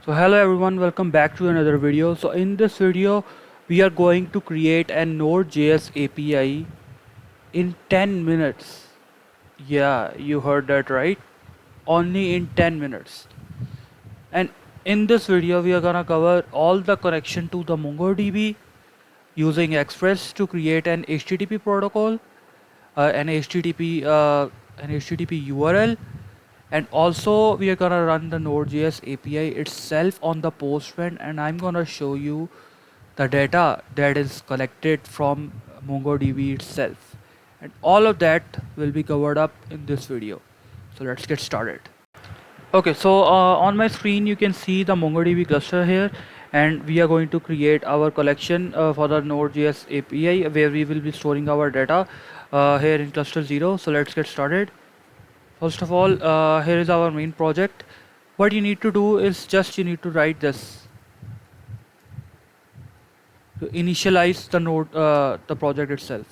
So hello everyone, welcome back to another video. So in this video we are going to create a Node.js API in 10 minutes. Yeah, you heard that right. Only in 10 minutes. And in this video we are gonna cover all the connection to the MongoDB using Express to create an HTTP protocol, an HTTP URL, and also we are gonna run the Node.js API itself on the Postman, and I'm gonna show you the data that is collected from MongoDB itself, and all of that will be covered up in this video. So let's get started. Okay, so on my screen you can see the MongoDB cluster here, and we are going to create our collection for the Node.js API where we will be storing our data here in cluster 0. So let's get started. First of all, here is our main project. What you need to do is just you need to write this to initialize the node, the project itself.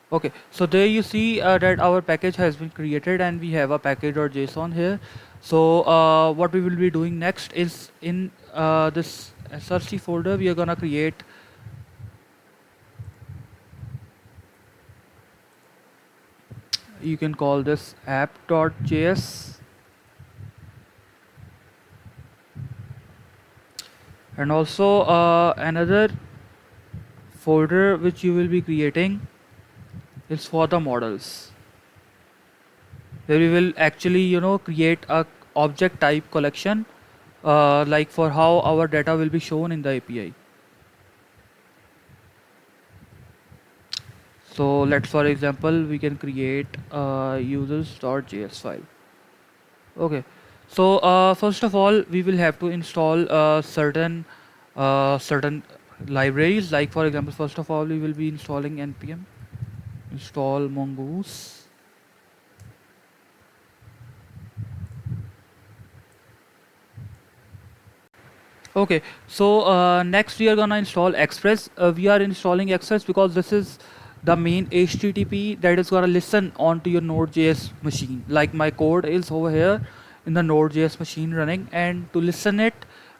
Okay, so there you see that our package has been created and we have a package.json here. So what we will be doing next is in this src folder we are gonna create, you can call this app.js, and also another folder which you will be creating is for the models, where we will actually create a object type collection like for how our data will be shown in the API. So let's, for example, we can create a users.js file. Okay, so first of all we will have to install certain libraries, like for example, first of all we will be installing npm install mongoose. Okay, so next we are gonna install Express. We are installing Express because this is the main HTTP that is gonna listen onto your Node.js machine. Like my code is over here in the Node.js machine running, and to listen it,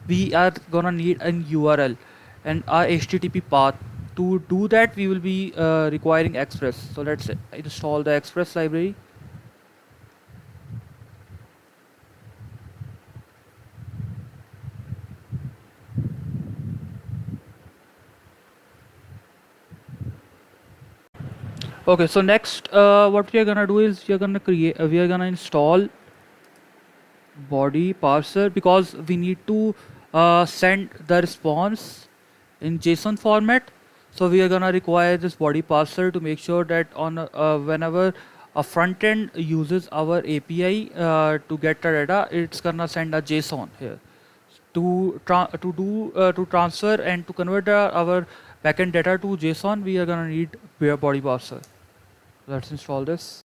we are gonna need an URL and our HTTP path. To do that, we will be requiring Express. So let's install the Express library. Okay, so next, what we are gonna do is we are gonna install body parser, because we need to send the response in JSON format. So we are gonna require this body parser to make sure that on whenever a front end uses our API to get the data, it's gonna send a JSON here to transfer and to convert our backend data to JSON. We are gonna need body parser. Let's install this.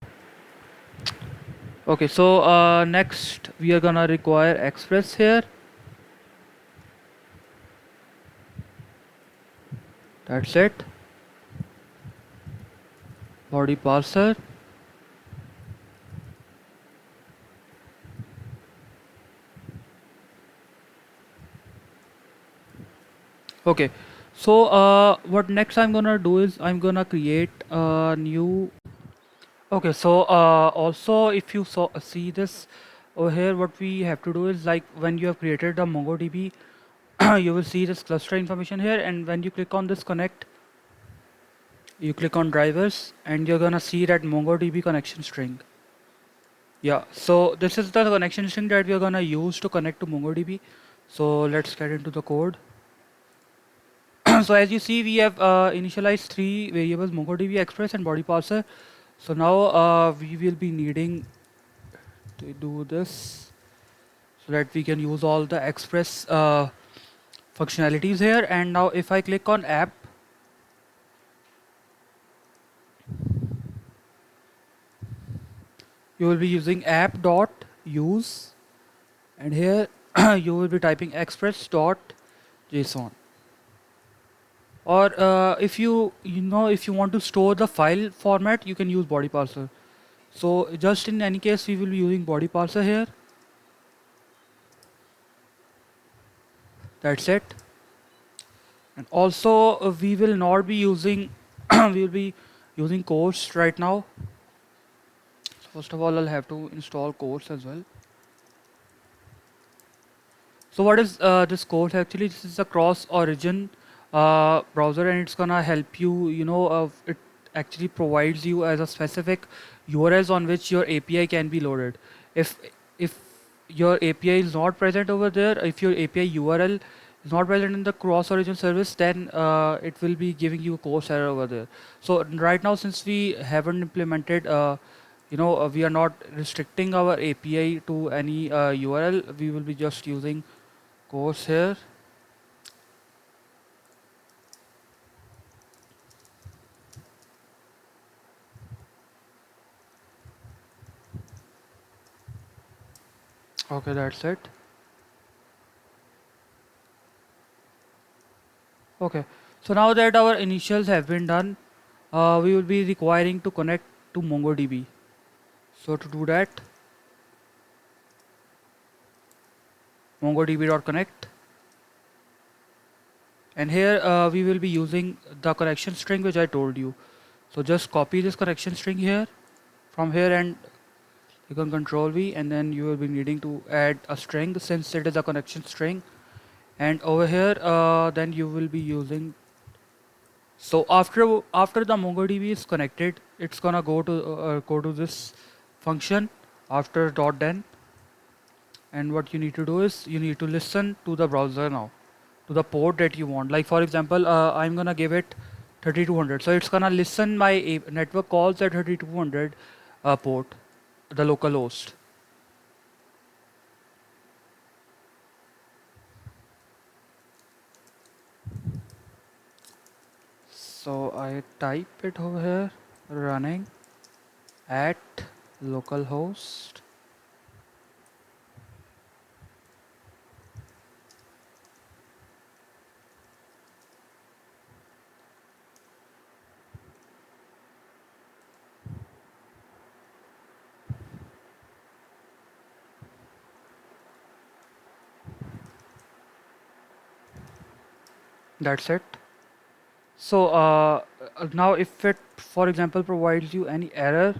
Okay, so next we are gonna require Express here. That's it. Body parser. Okay, so what next I'm gonna do is I'm gonna create a new. Okay, so also if you see this over here, what we have to do is, like when you have created the MongoDB, you will see this cluster information here, and when you click on this connect, you click on drivers, and you're gonna see that MongoDB connection string. Yeah, so this is the connection string that we are gonna use to connect to MongoDB. So let's get into the code. So as you see, we have initialized three variables: MongoDB, Express, and body parser. So now we will be needing to do this so that we can use all the Express functionalities here. And now if I click on app, you will be using app.use, and here you will be typing express.json. Or if if you want to store the file format, you can use body parser. So just in any case, we will be using body parser here. That's it. And also we will not be using we will be using course right now. So first of all, I'll have to install course as well. So what is this course? Actually, this is a cross origin browser, and it's gonna help you. It actually provides you as a specific URLs on which your API can be loaded. If your API is not present over there, if your API URL is not present in the cross origin service, then it will be giving you a course error over there. So right now, since we haven't implemented we are not restricting our API to any URL. We will be just using course here. Okay, that's it. Okay, so now that our initials have been done, we will be requiring to connect to MongoDB. So to do that, mongodb.connect, and here we will be using the connection string which I told you. So just copy this connection string here from here, and you can control V, and then you will be needing to add a string since it is a connection string. And over here then you will be using, so after the MongoDB is connected, it's gonna go to this function after .den, and what you need to do is you need to listen to the browser now, to the port that you want. Like for example, I'm gonna give it 3200, so it's gonna listen my network calls at 3200 port, the local host. So I type it over here, running at localhost. That's it. So now if it, for example, provides you any error,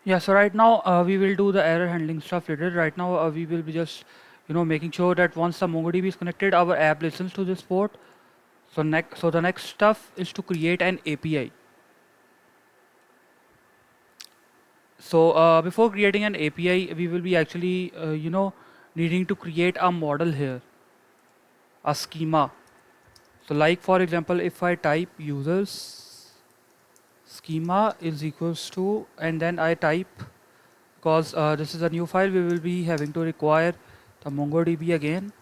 yeah, so right now we will do the error handling stuff later. Right now we will be just making sure that once the MongoDB is connected, our app listens to this port. So the next stuff is to create an API. So before creating an API, we will be actually needing to create a model here, a schema. So like for example, if I type users schema is equals to, and then I type, because this is a new file, we will be having to require the MongoDB again.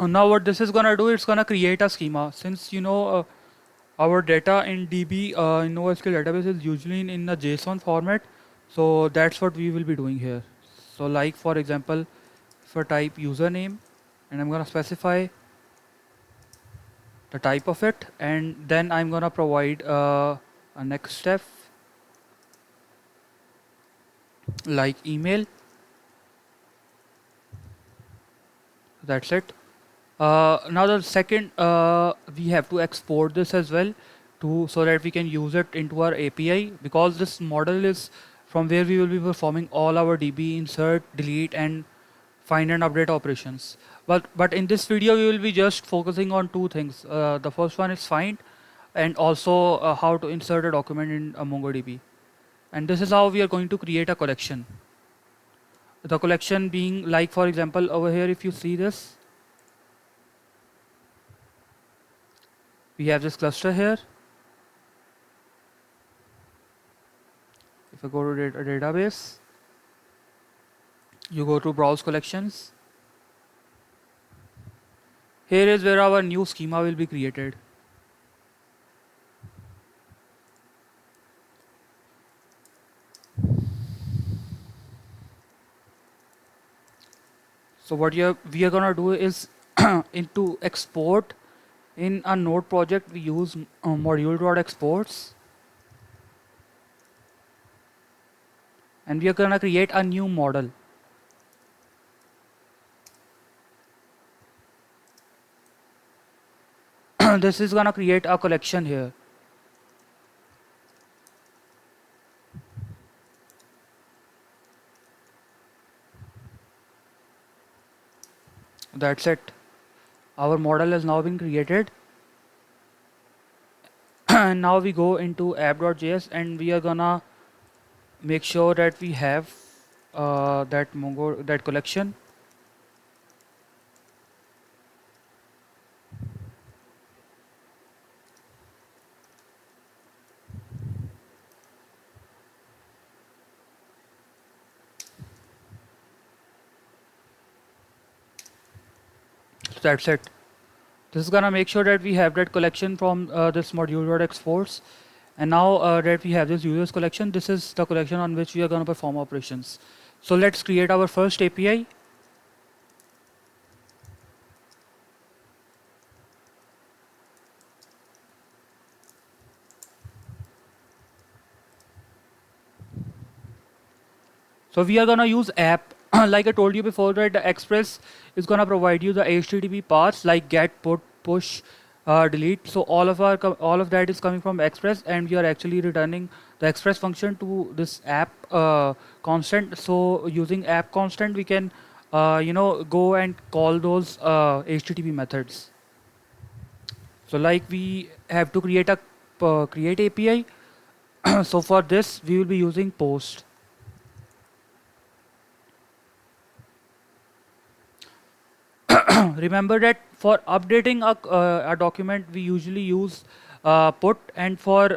Now what this is gonna do, it's gonna create a schema. Since our data in DB in NoSQL database is usually in the JSON format, so that's what we will be doing here. So like for example, if I type username, and I'm gonna specify the type of it, and then I'm gonna provide a next step like email. That's it. Now the second, we have to export this as well to, so that we can use it into our API, because this model is from where we will be performing all our DB insert, delete, and find and update operations. But in this video we will be just focusing on two things. The first one is find, and also how to insert a document in a MongoDB. And this is how we are going to create a collection. The collection being, like for example, over here if you see this, we have this cluster here, If I go to database, you go to browse collections. Here is where our new schema will be created. So what we are gonna do is into export in a node project we use module.exports, and we are gonna create a new model. This is gonna create a collection here. That's it. Our model has now been created. And now we go into app.js and we are gonna make sure that we have that Mongo that collection. So that's it. This is gonna make sure that we have that collection from this module.exports. And now that we have this users collection, this is the collection on which we are gonna perform operations. So let's create our first API. So we are gonna use app. Like I told you before, that the Express is gonna provide you the HTTP paths like get, put, push, delete. So all of that is coming from Express, and we are actually returning the Express function to this app constant. So using app constant, we can go and call those HTTP methods. So like we have to create a create API. So for this, we will be using post. Remember that for updating a document we usually use put, and for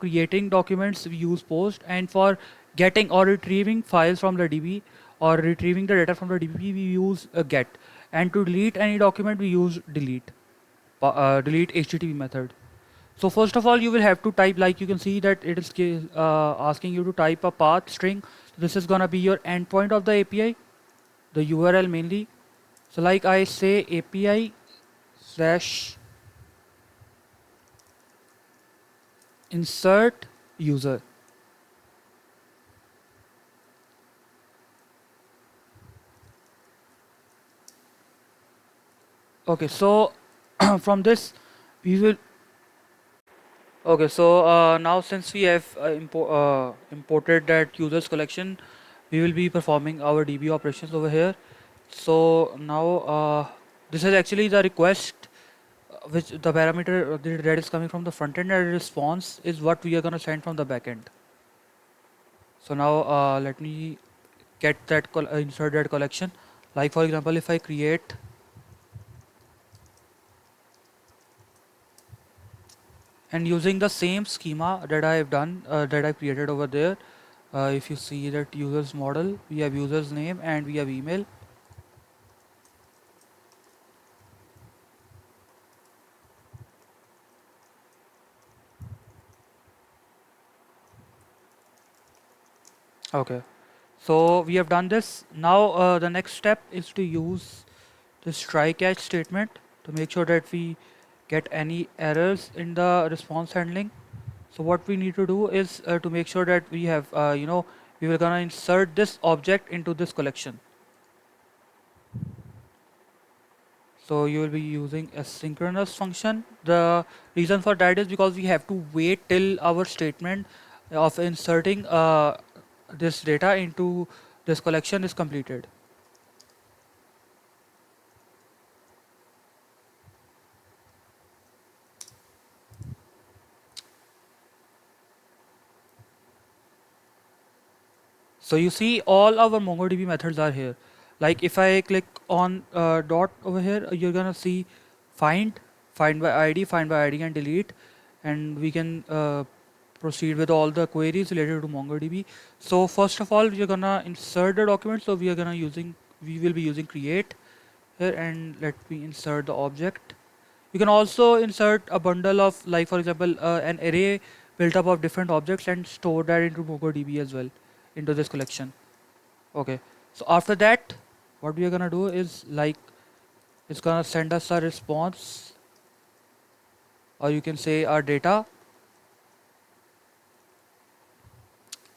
creating documents we use post, and for getting or retrieving files from the DB or retrieving the data from the DB we use get, and to delete any document we use delete. Delete HTTP method. So first of all you will have to type, like you can see that it is asking you to type a path string. This is gonna be your endpoint of the API, the URL mainly. So like I say API slash insert user. Okay, so from this we will. Okay, so now since we have imported that users collection, we will be performing our DB operations over here. So now this is actually the request, which the parameter that is coming from the front end, and response is what we are going to send from the back end. So now let me get that insert that collection. Like for example, if I create and using the same schema that I have done, that I created over there, if you see that users model, we have users name and we have email. Okay, so we have done this. Now the next step is to use this try catch statement to make sure that we get any errors in the response handling. So what we need to do is to make sure that we have we were gonna insert this object into this collection. So you will be using a synchronous function. The reason for that is because we have to wait till our statement of inserting this data into this collection is completed. So you see all our MongoDB methods are here. Like if I click on dot over here, you're gonna see find, find by ID and delete, and we can proceed with all the queries related to MongoDB. So first of all, we're gonna insert the document. So we will be using create here, and let me insert the object. You can also insert a bundle of, like for example, an array built up of different objects and store that into MongoDB as well, into this collection. Okay. So after that, what we are gonna do is like it's gonna send us a response, or you can say our data.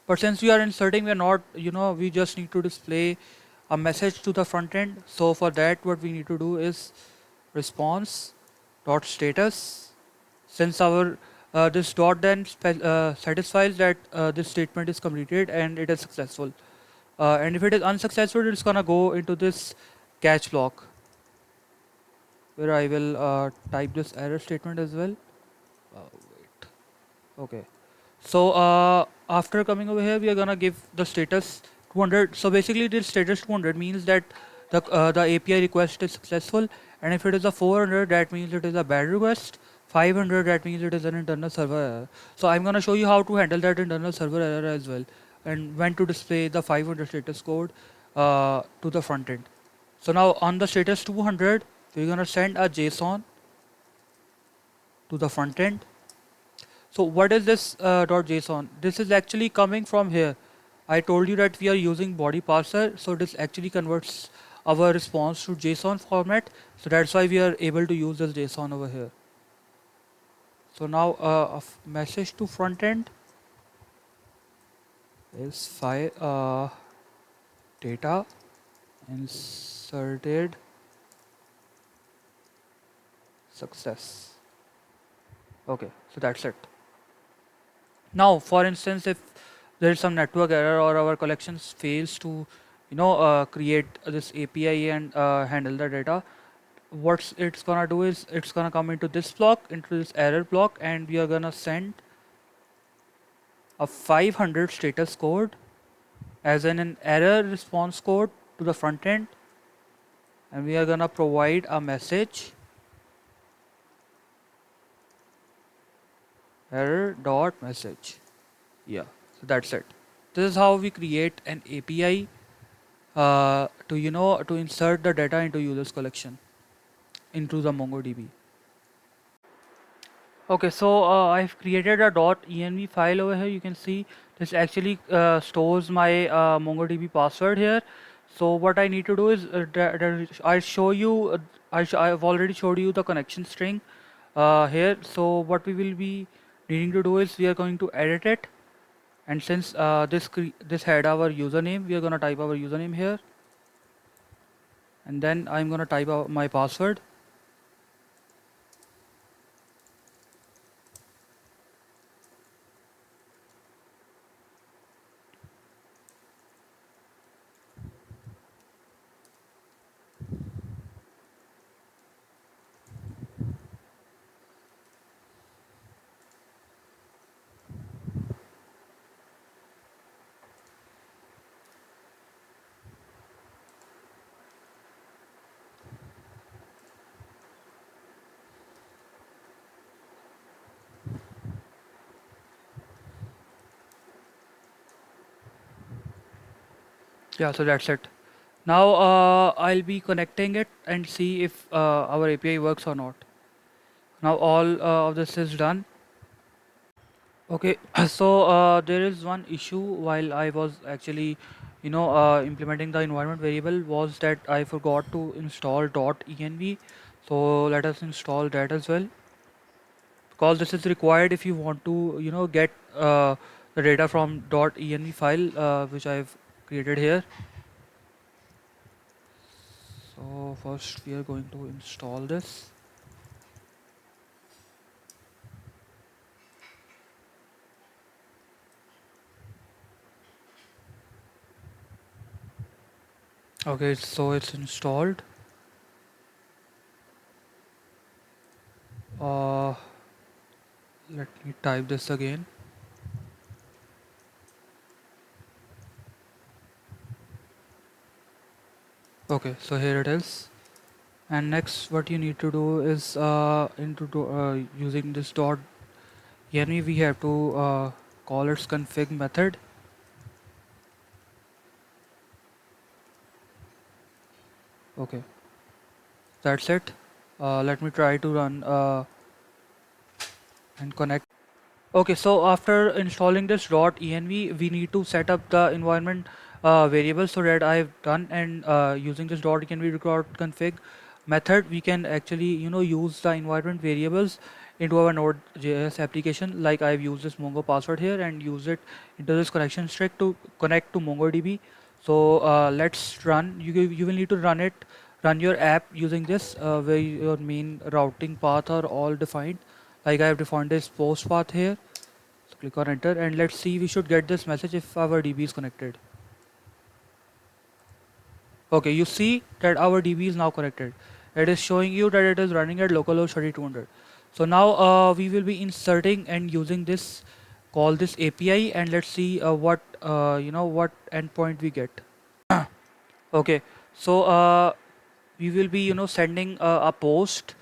But since we are inserting, we are not, we just need to display a message to the front end. So for that, what we need to do is response dot status. Since our this dot then satisfies that this statement is completed and it is successful. And if it is unsuccessful, it's gonna go into this catch block, where I will type this error statement as well. Wait. Okay. So after coming over here, we are gonna give the status 200. So basically, this status 200 means that the API request is successful, and if it is a 400, that means it is a bad request. 500, that means it is an internal server error. So I'm gonna show you how to handle that internal server error as well, and when to display the 500 status code to the front end. So now on the status 200, we're gonna send a JSON to the front end. So what is this .json? This is actually coming from here. I told you that we are using body parser, so this actually converts our response to JSON format. So that's why we are able to use this JSON over here. So now message to front end is file data inserted success. Okay, so that's it. Now, for instance, if there is some network error or our collections fails to, create this API and handle the data, what it's gonna do is it's gonna come into this block, into this error block, and we are gonna send a 500 status code as an error response code to the front end, and we are gonna provide a message error dot message. Yeah, so that's it. This is how we create an API to insert the data into users collection into the MongoDB. Okay, so I've created a .env file over here. You can see this actually stores my MongoDB password here. So what I need to do is I show you. I've already showed you the connection string here. So what we will be needing to do is we are going to edit it, and since this had our username, we are gonna type our username here, and then I'm gonna type out my password. Yeah, so that's it. Now I'll be connecting it and see if our API works or not. Now all of this is done. Okay, so there is one issue while I was actually, implementing the environment variable, was that I forgot to install .env. So let us install that as well, because this is required if you want to, get the data from .env file which I've created here. So first we are going to install this. Okay, so it's installed. Uh, Let me type this again. Okay, so here it is. And next, what you need to do is using this Yani we have to call its config method. Okay, that's it. Let me try to run and connect. Okay, so after installing this .env, we need to set up the environment variable. So that I've done, and using this .env record config method, we can actually use the environment variables into our Node.js application. Like I've used this Mongo password here and use it into this connection string to connect to MongoDB. So let's run. You will need to run your app using this where your main routing path are all defined. Like I have defined this post path here. So click on enter and let's see, we should get this message if our DB is connected. Okay, you see that our DB is now connected. It is showing you that it is running at localhost 3200. So now we will be inserting and using this, call this API, and let's see what what endpoint we get. Okay, so we will be sending a post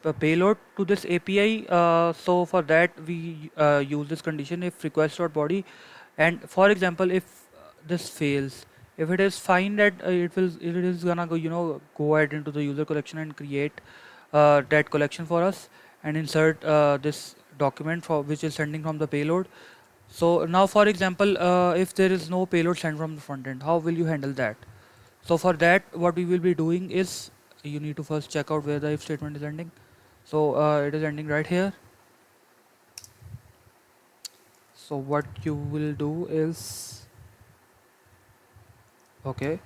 a payload to this API. So for that we use this condition if request.body, and for example if this fails, if it is fine that it is gonna go go ahead into the user collection and create that collection for us and insert this document for which is sending from the payload. So now for example if there is no payload sent from the front end, how will you handle that? So for that, what we will be doing is you need to first check out where the if statement is ending. So it is ending right here. So what you will do is, okay,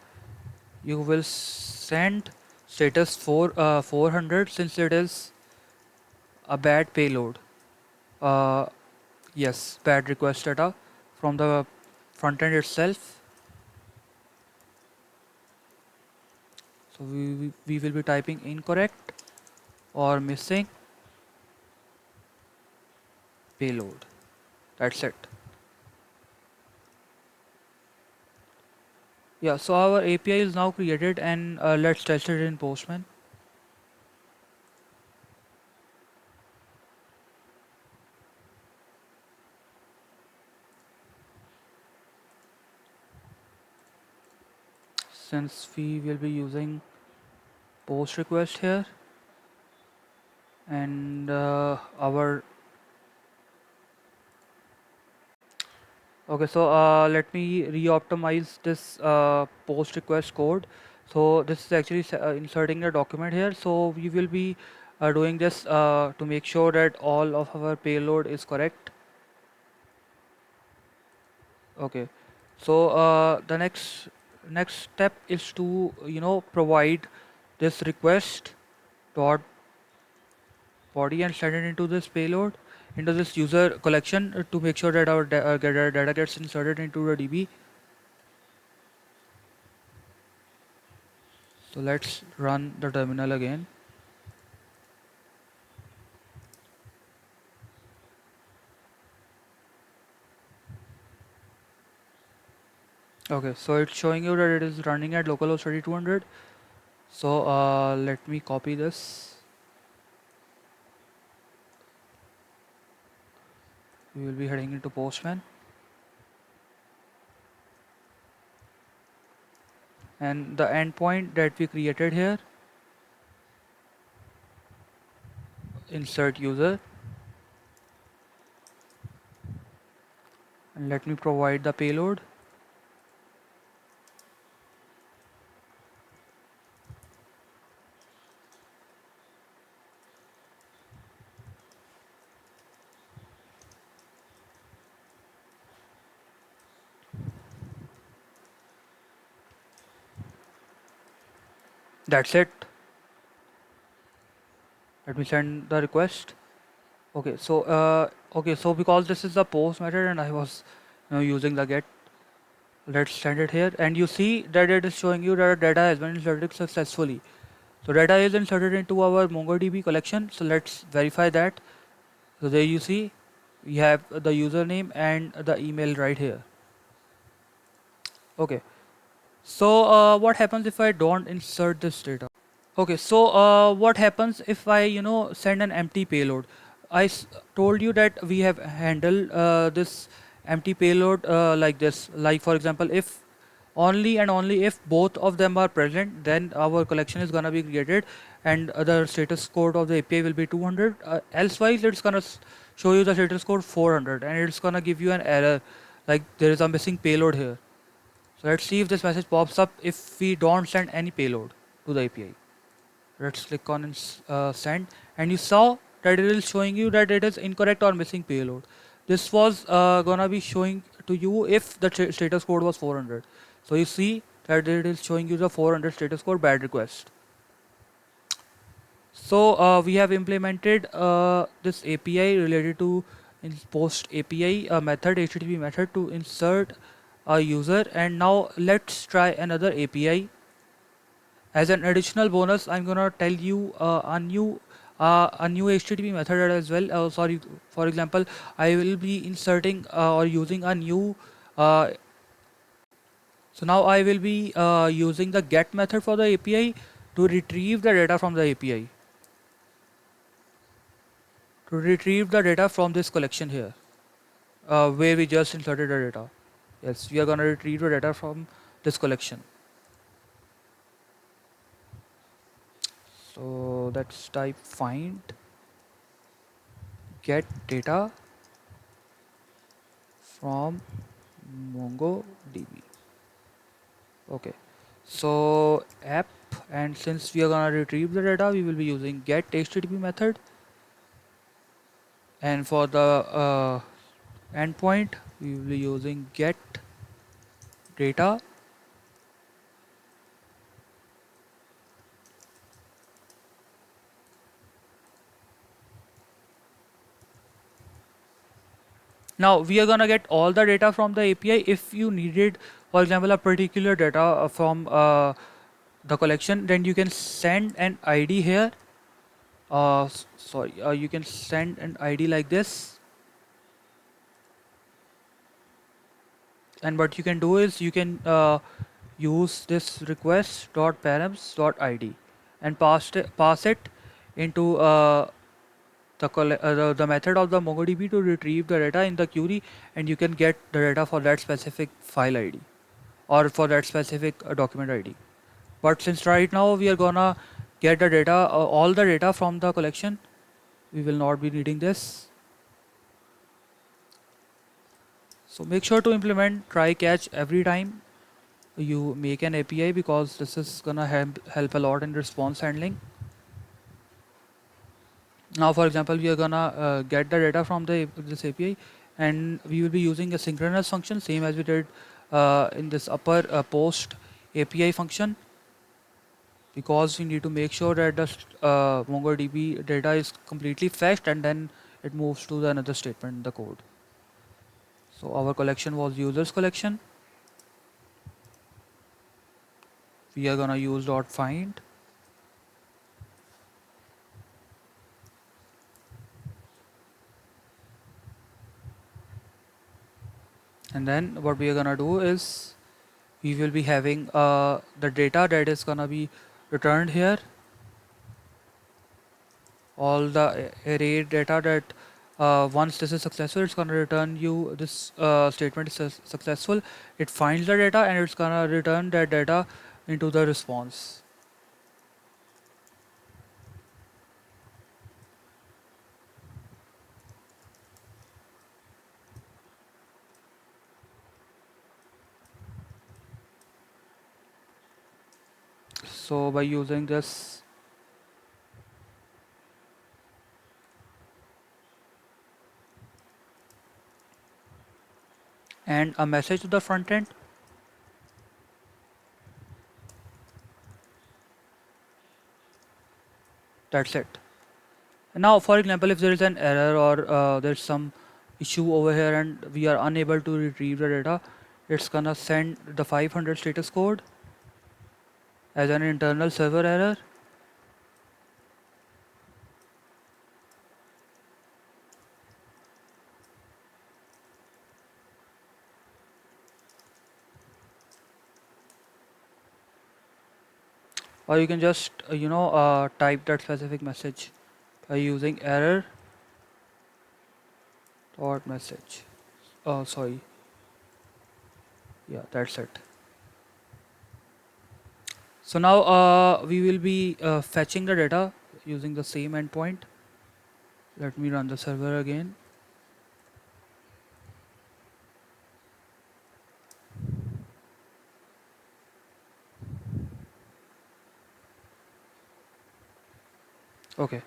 you will send status 400 since it is a bad payload. Uh, yes, bad request data from the front end itself. So we will be typing incorrect or missing payload. That's it. Yeah, so our API is now created and let's test it in Postman. Since we will be using post request here and our okay, so let me re-optimize this post request code. So this is actually inserting a document here. So we will be doing this to make sure that all of our payload is correct. Okay, so the next step is to provide this request dot body and send it into this payload into this user collection to make sure that our data gets inserted into the DB. So let's run the terminal again. Okay, so it's showing you that it is running at localhost 3200. So let me copy this. We will be heading into Postman. And the endpoint that we created here, insert user, and let me provide the payload. That's it. Let me send the request. Okay, so because this is the post method and I was using the get, let's send it here and you see that it is showing you that data has been inserted successfully. So data is inserted into our MongoDB collection. So let's verify that. So there you see we have the username and the email right here. Okay, so what happens if I don't insert this data? Okay, so what happens if I send an empty payload? told you that we have handled this empty payload like this. Like for example, if only and only if both of them are present, then our collection is gonna be created, and the status code of the API will be 200. Elsewise, it's gonna show you the status code 400, and it's gonna give you an error, like there is a missing payload here. So let's see if this message pops up if we don't send any payload to the API. Let's click on send, and you saw that it is showing you that it is incorrect or missing payload. This was gonna be showing to you if the status code was 400. So you see that it is showing you the 400 status code bad request. So we have implemented this API related to in post API method, HTTP method, to insert a user, and now let's try another API. As an additional bonus, I'm gonna tell you a new HTTP method as well. Sorry, for example, I will be inserting or using a new. Uh, so now I will be using the get method for the API to retrieve the data from the API. To retrieve the data from this collection here, where we just inserted the data. Yes, we are gonna retrieve the data from this collection. So let's type find get data from MongoDB. Okay, so app, and since we are gonna retrieve the data, we will be using get HTTP method, and for the endpoint, we will be using get data. Now we are gonna get all the data from the API. If you needed, for example, a particular data from the collection, then you can send an ID here. Sorry, you can send an ID like this, and what you can do is you can use this request.params.id and pass it into the method of the MongoDB to retrieve the data in the query, and you can get the data for that specific file ID or for that specific document ID. But since right now we are gonna get the data, all the data from the collection, we will not be needing this. So make sure to implement try catch every time you make an API, because this is gonna help a lot in response handling. Now for example, we are gonna get the data from this API, and we will be using a synchronous function, same as we did in this upper post API function, because we need to make sure that the MongoDB data is completely fetched and then it moves to the another statement in the code. So our collection was users collection. We are gonna use .find, and then what we are gonna do is we will be having the data that is gonna be returned here, all the array data that once this is successful, it's gonna return you this statement is successful. It finds the data and it's gonna return that data into the response. So by using this and a message to the front end, that's it. And now for example, if there is an error or there's some issue over here and we are unable to retrieve the data, it's gonna send the 500 status code as an internal server error. Or you can just type that specific message by using error dot message. Oh, sorry. Yeah, that's it. So now we will be fetching the data using the same endpoint. Let me run the server again. Okay,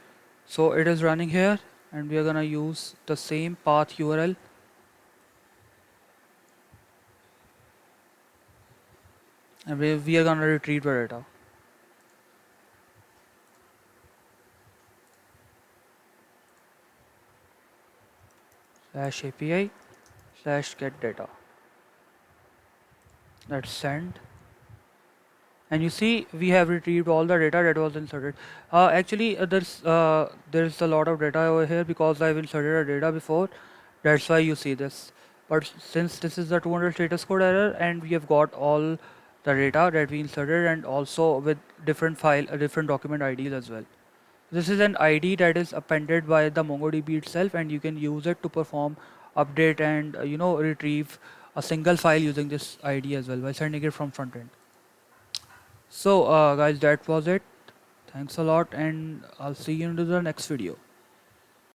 so it is running here, and we are gonna use the same path URL, and we are gonna retrieve the data. Slash API slash get data. Let's send. And you see we have retrieved all the data that was inserted. Actually, there's a lot of data over here because I've inserted a data before. That's why you see this. But since this is the 200 status code error, and we have got all the data that we inserted, and also with different file, different document IDs as well. This is an ID that is appended by the MongoDB itself, and you can use it to perform update and retrieve a single file using this ID as well by sending it from front end. So guys, that was it. Thanks a lot, and I'll see you in the next video.